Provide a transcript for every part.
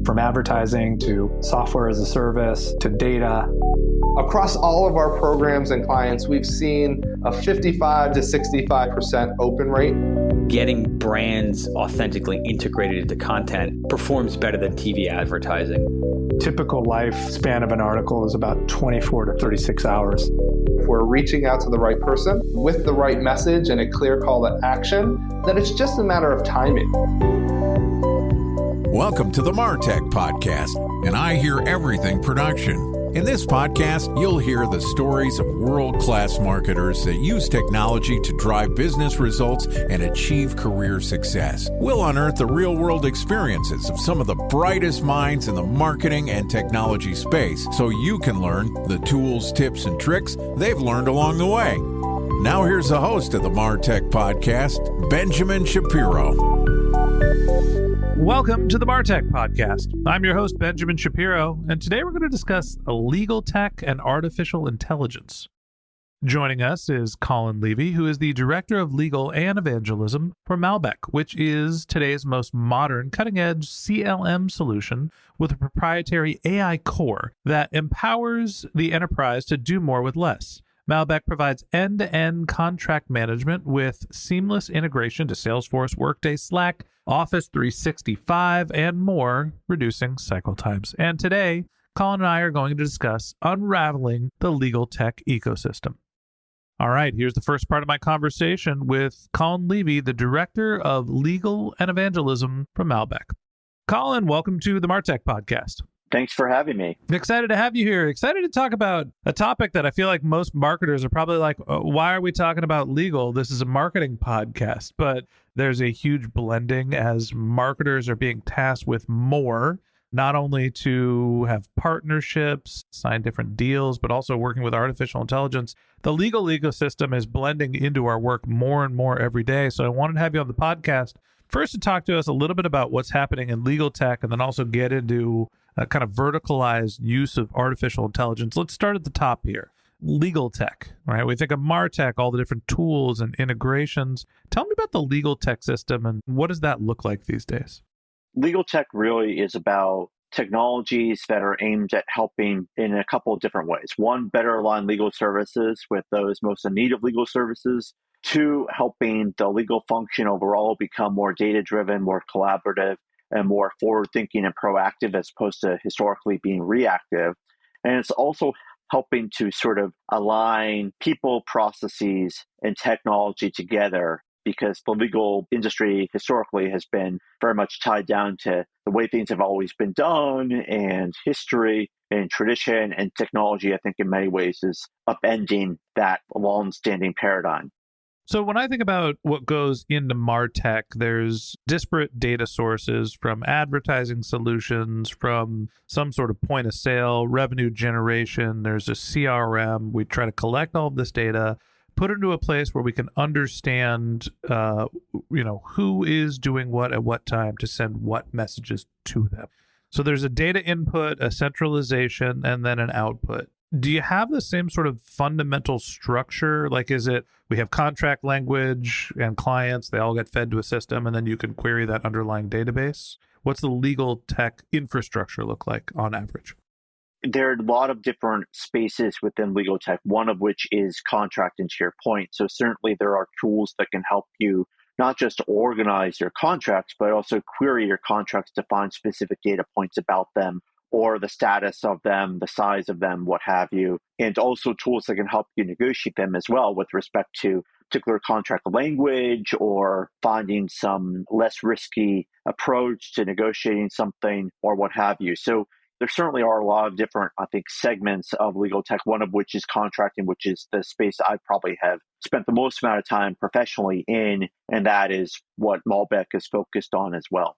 From advertising to software as a service to data. Across all of our programs and clients, we've seen a 55 to 65% open rate. Getting brands authentically integrated into content performs better than TV advertising. Typical lifespan of an article is about 24 to 36 hours. If we're reaching out to the right person with the right message and a clear call to action, then it's just a matter of timing. Welcome to the MarTech Podcast, and I Hear Everything production. In this podcast, you'll hear the stories of world-class marketers that use technology to drive business results and achieve career success. We'll unearth the real-world experiences of some of the brightest minds in the marketing and technology space so you can learn the tools, tips, and tricks they've learned along the way. Now here's the host of the MarTech Podcast, Benjamin Shapiro. Welcome to the MarTech Podcast. I'm your host, Benjamin Shapiro, and today we're going to discuss legal tech and artificial intelligence. Joining us is Colin Levy, who is the Director of Legal and Evangelism for Malbec, which is today's most modern, cutting-edge CLM solution with a proprietary AI core that empowers the enterprise to do more with less. Malbec provides end-to-end contract management with seamless integration to Salesforce, Workday, Slack, Office 365, and more, reducing cycle times. And today, Colin and I are going to discuss unraveling the legal tech ecosystem. All right, here's the first part of my conversation with Colin Levy, the Director of Legal and Evangelism from Malbec. Colin, welcome to the MarTech Podcast. Thanks for having me. Excited to have you here. Excited to talk about a topic that I feel like most marketers are probably like, why are we talking about legal? This is a marketing podcast. But there's a huge blending as marketers are being tasked with more, not only to have partnerships, sign different deals, but also working with artificial intelligence. The legal ecosystem is blending into our work more and more every day. So I wanted to have you on the podcast first to talk to us a little bit about what's happening in legal tech, and then also get into a kind of verticalized use of artificial intelligence. Let's start at the top here. Legal tech, right? We think of MarTech, all the different tools and integrations. Tell me about the legal tech system and what does that look like these days? Legal tech really is about technologies that are aimed at helping in a couple of different ways. One, better align legal services with those most in need of legal services. Two, helping the legal function overall become more data-driven, more collaborative, and more forward-thinking and proactive as opposed to historically being reactive. And it's also helping to sort of align people, processes, and technology together because the legal industry historically has been very much tied down to the way things have always been done and history and tradition, and technology, I think, in many ways is upending that long-standing paradigm. So when I think about what goes into MarTech, there's disparate data sources from advertising solutions, from some sort of point of sale, revenue generation. There's a CRM. We try to collect all of this data, put it into a place where we can understand, who is doing what at what time to send what messages to them. So there's a data input, a centralization, and then an output. Do you have the same sort of fundamental structure? Like, is it we have contract language and clients, they all get fed to a system, and then you can query that underlying database? What's the legal tech infrastructure look like on average? There are a lot of different spaces within legal tech, one of which is contracting, to your point. So certainly there are tools that can help you not just organize your contracts, but also query your contracts to find specific data points about them, or the status of them, the size of them, what have you, and also tools that can help you negotiate them as well with respect to particular contract language or finding some less risky approach to negotiating something or what have you. So there certainly are a lot of different, I think, segments of legal tech, one of which is contracting, which is the space I probably have spent the most amount of time professionally in, and that is what Malbec is focused on as well.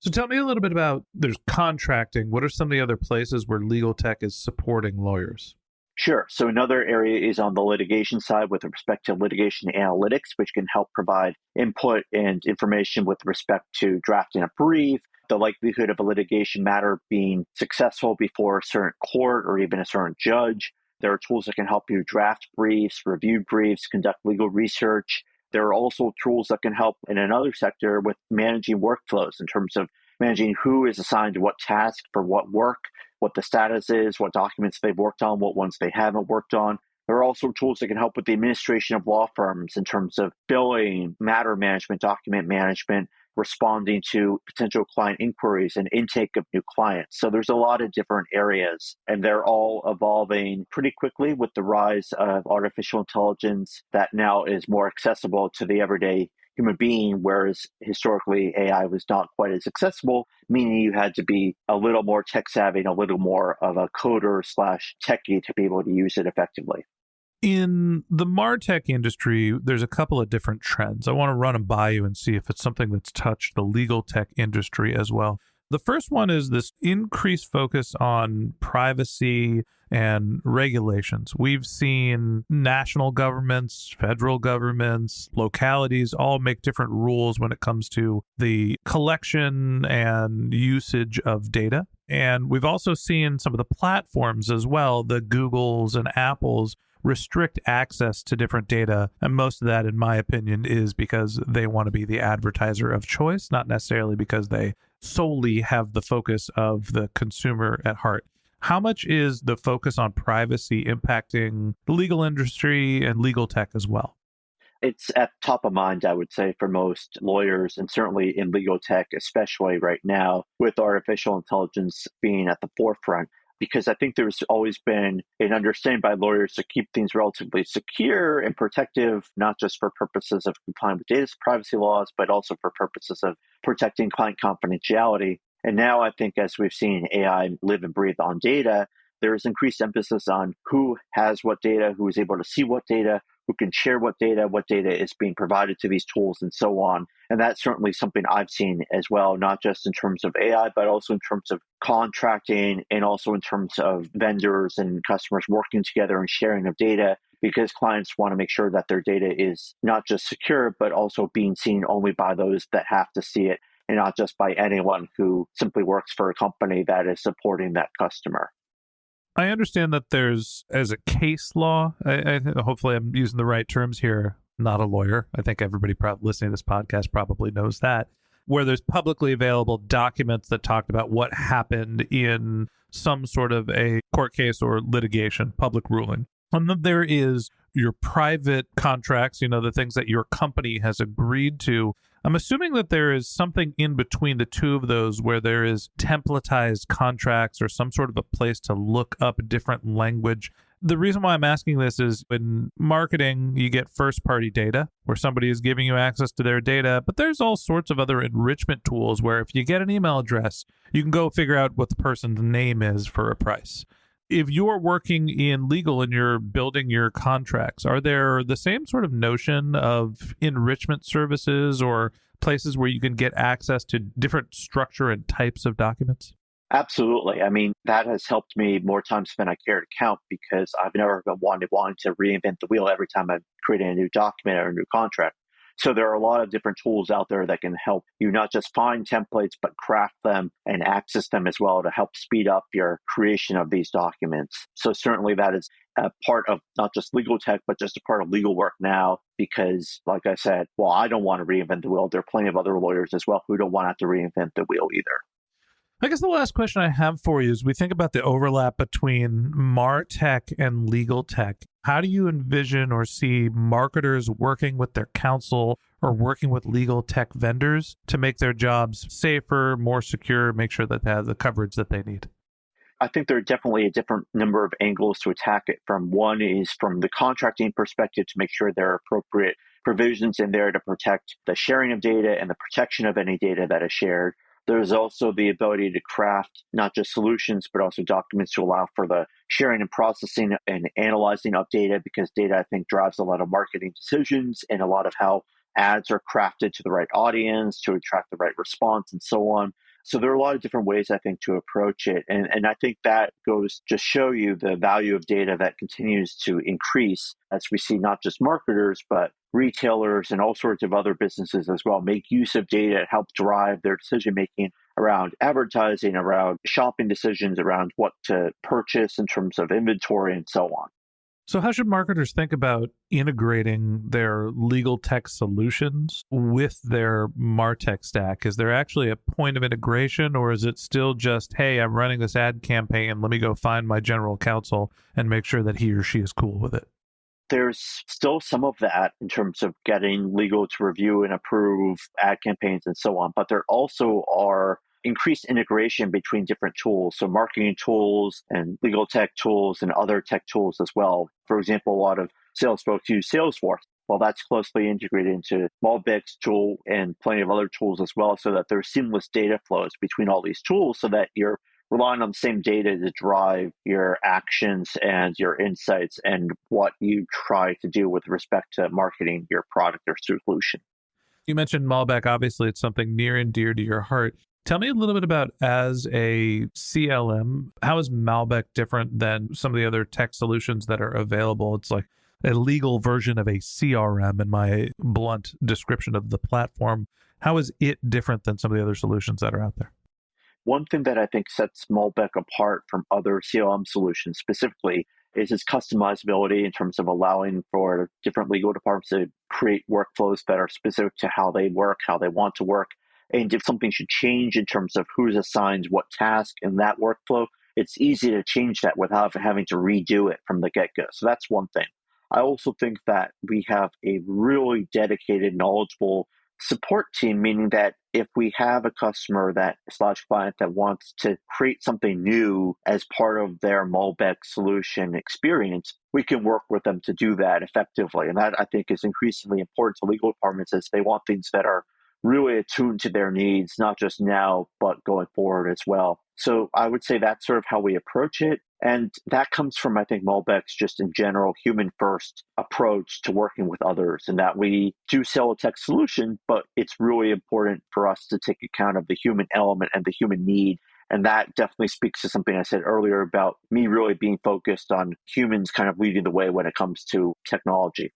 So tell me a little bit about, there's contracting. What are some of the other places where legal tech is supporting lawyers? Sure. So another area is on the litigation side with respect to litigation analytics, which can help provide input and information with respect to drafting a brief, the likelihood of a litigation matter being successful before a certain court or even a certain judge. There are tools that can help you draft briefs, review briefs, conduct legal research, There are also tools that can help in another sector with managing workflows in terms of managing who is assigned to what task for what work, what the status is, what documents they've worked on, what ones they haven't worked on. There are also tools that can help with the administration of law firms in terms of billing, matter management, document management, responding to potential client inquiries and intake of new clients. So there's a lot of different areas, and they're all evolving pretty quickly with the rise of artificial intelligence that now is more accessible to the everyday human being, whereas historically AI was not quite as accessible, meaning you had to be a little more tech savvy and a little more of a coder / techie to be able to use it effectively. In the MarTech industry, there's a couple of different trends. I want to run them by you and see if it's something that's touched the legal tech industry as well. The first one is this increased focus on privacy and regulations. We've seen national governments, federal governments, localities all make different rules when it comes to the collection and usage of data. And we've also seen some of the platforms as well, the Googles and Apples, restrict access to different data. And most of that, in my opinion, is because they want to be the advertiser of choice, not necessarily because they solely have the focus of the consumer at heart. How much is the focus on privacy impacting the legal industry and legal tech as well? It's at top of mind, I would say, for most lawyers, and certainly in legal tech, especially right now, with artificial intelligence being at the forefront. Because I think there's always been an understanding by lawyers to keep things relatively secure and protective, not just for purposes of complying with data privacy laws, but also for purposes of protecting client confidentiality. And now I think as we've seen AI live and breathe on data, there is increased emphasis on who has what data, who is able to see what data, who can share what data is being provided to these tools, and so on. And that's certainly something I've seen as well, not just in terms of AI, but also in terms of contracting and also in terms of vendors and customers working together and sharing of data, because clients want to make sure that their data is not just secure, but also being seen only by those that have to see it, and not just by anyone who simply works for a company that is supporting that customer. I understand that there's, as a case law, hopefully I'm using the right terms here, not a lawyer. I think everybody listening to this podcast probably knows that, where there's publicly available documents that talked about what happened in some sort of a court case or litigation, public ruling. And then there is your private contracts, the things that your company has agreed to. I'm assuming that there is something in between the two of those where there is templatized contracts or some sort of a place to look up different language. The reason why I'm asking this is in marketing, you get first-party data where somebody is giving you access to their data, but there's all sorts of other enrichment tools where if you get an email address, you can go figure out what the person's name is for a price. If you're working in legal and you're building your contracts, are there the same sort of notion of enrichment services or places where you can get access to different structure and types of documents? Absolutely. I mean, that has helped me more times than I care to count, because I've never been wanting to reinvent the wheel every time I'm creating a new document or a new contract. So there are a lot of different tools out there that can help you not just find templates, but craft them and access them as well to help speed up your creation of these documents. So certainly that is a part of not just legal tech, but just a part of legal work now, because like I said, well, I don't want to reinvent the wheel. There are plenty of other lawyers as well who don't want to have to reinvent the wheel either. I guess the last question I have for you is we think about the overlap between MarTech and legal tech. How do you envision or see marketers working with their counsel or working with legal tech vendors to make their jobs safer, more secure, make sure that they have the coverage that they need? I think there are definitely a different number of angles to attack it from. One is from the contracting perspective to make sure there are appropriate provisions in there to protect the sharing of data and the protection of any data that is shared. There's also the ability to craft not just solutions, but also documents to allow for the sharing and processing and analyzing of data, because data, I think, drives a lot of marketing decisions and a lot of how ads are crafted to the right audience to attract the right response and so on. So there are a lot of different ways, I think, to approach it. And I think that goes to show you the value of data that continues to increase as we see not just marketers, but retailers and all sorts of other businesses as well make use of data to help drive their decision-making around advertising, around shopping decisions, around what to purchase in terms of inventory and so on. So how should marketers think about integrating their legal tech solutions with their MarTech stack? Is there actually a point of integration, or is it still just, hey, I'm running this ad campaign, let me go find my general counsel and make sure that he or she is cool with it? There's still some of that in terms of getting legal to review and approve ad campaigns and so on, but there also are increased integration between different tools. So marketing tools and legal tech tools and other tech tools as well. For example, a lot of sales folks use Salesforce. Well, that's closely integrated into Malbec's tool and plenty of other tools as well, so that there's seamless data flows between all these tools so that you're relying on the same data to drive your actions and your insights and what you try to do with respect to marketing your product or solution. You mentioned Malbec. Obviously, it's something near and dear to your heart. Tell me a little bit about, as a CLM, how is Malbec different than some of the other tech solutions that are available? It's like a legal version of a CRM in my blunt description of the platform. How is it different than some of the other solutions that are out there? One thing that I think sets Malbec apart from other CLM solutions specifically is its customizability in terms of allowing for different legal departments to create workflows that are specific to how they work, how they want to work. And if something should change in terms of who's assigned what task in that workflow, it's easy to change that without having to redo it from the get-go. So that's one thing. I also think that we have a really dedicated, knowledgeable support team, meaning that if we have a customer /client that wants to create something new as part of their Malbec solution experience, we can work with them to do that effectively. And that, I think, is increasingly important to legal departments as they want things that are really attuned to their needs, not just now, but going forward as well. So I would say that's sort of how we approach it. And that comes from, I think, Malbec's just in general human-first approach to working with others, and that we do sell a tech solution, but it's really important for us to take account of the human element and the human need. And that definitely speaks to something I said earlier about me really being focused on humans kind of leading the way when it comes to technology.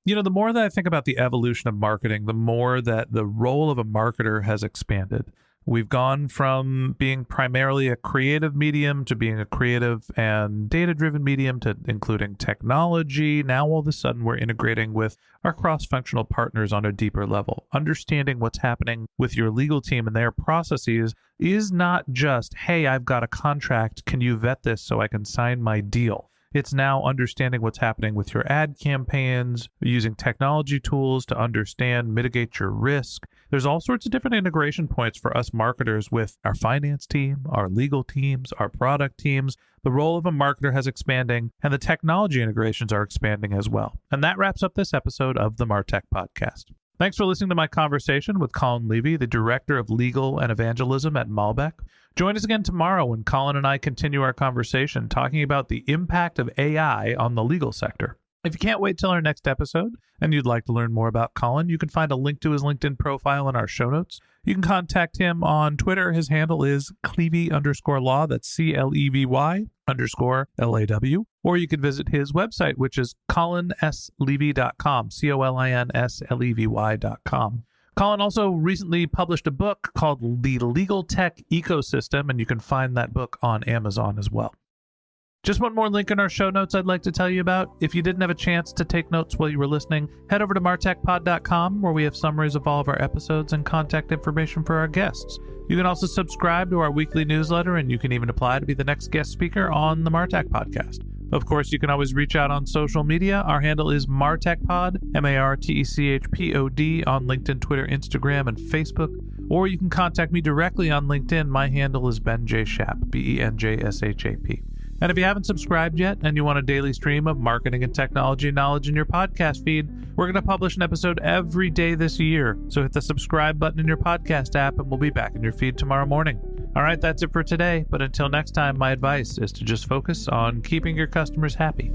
You know, the more that I think about the evolution of marketing, the more that the role of a marketer has expanded. We've gone from being primarily a creative medium to being a creative and data-driven medium to including technology. Now, all of a sudden, we're integrating with our cross-functional partners on a deeper level. Understanding what's happening with your legal team and their processes is not just, hey, I've got a contract, can you vet this so I can sign my deal? It's now understanding what's happening with your ad campaigns, using technology tools to understand, mitigate your risk. There's all sorts of different integration points for us marketers with our finance team, our legal teams, our product teams. The role of a marketer has expanding, and the technology integrations are expanding as well. And that wraps up this episode of the MarTech Podcast. Thanks for listening to my conversation with Colin Levy, the Director of Legal and Evangelism at Malbec. Join us again tomorrow when Colin and I continue our conversation talking about the impact of AI on the legal sector. If you can't wait till our next episode and you'd like to learn more about Colin, you can find a link to his LinkedIn profile in our show notes. You can contact him on Twitter. His handle is Clevy_law. That's CLEVY_LAW. Or you can visit his website, which is colinslevy.com, COLINSLEVY.com. Colin also recently published a book called The Legal Tech Ecosystem, and you can find that book on Amazon as well. Just one more link in our show notes I'd like to tell you about. If you didn't have a chance to take notes while you were listening, head over to martechpod.com, where we have summaries of all of our episodes and contact information for our guests. You can also subscribe to our weekly newsletter, and you can even apply to be the next guest speaker on the MarTech Podcast. Of course, you can always reach out on social media. Our handle is MarTechPod, MarTechPod, on LinkedIn, Twitter, Instagram, and Facebook. Or you can contact me directly on LinkedIn. My handle is Ben J. Shap, BenJShap. And if you haven't subscribed yet and you want a daily stream of marketing and technology knowledge in your podcast feed, we're going to publish an episode every day this year. So hit the subscribe button in your podcast app and we'll be back in your feed tomorrow morning. All right, that's it for today. But until next time, my advice is to just focus on keeping your customers happy.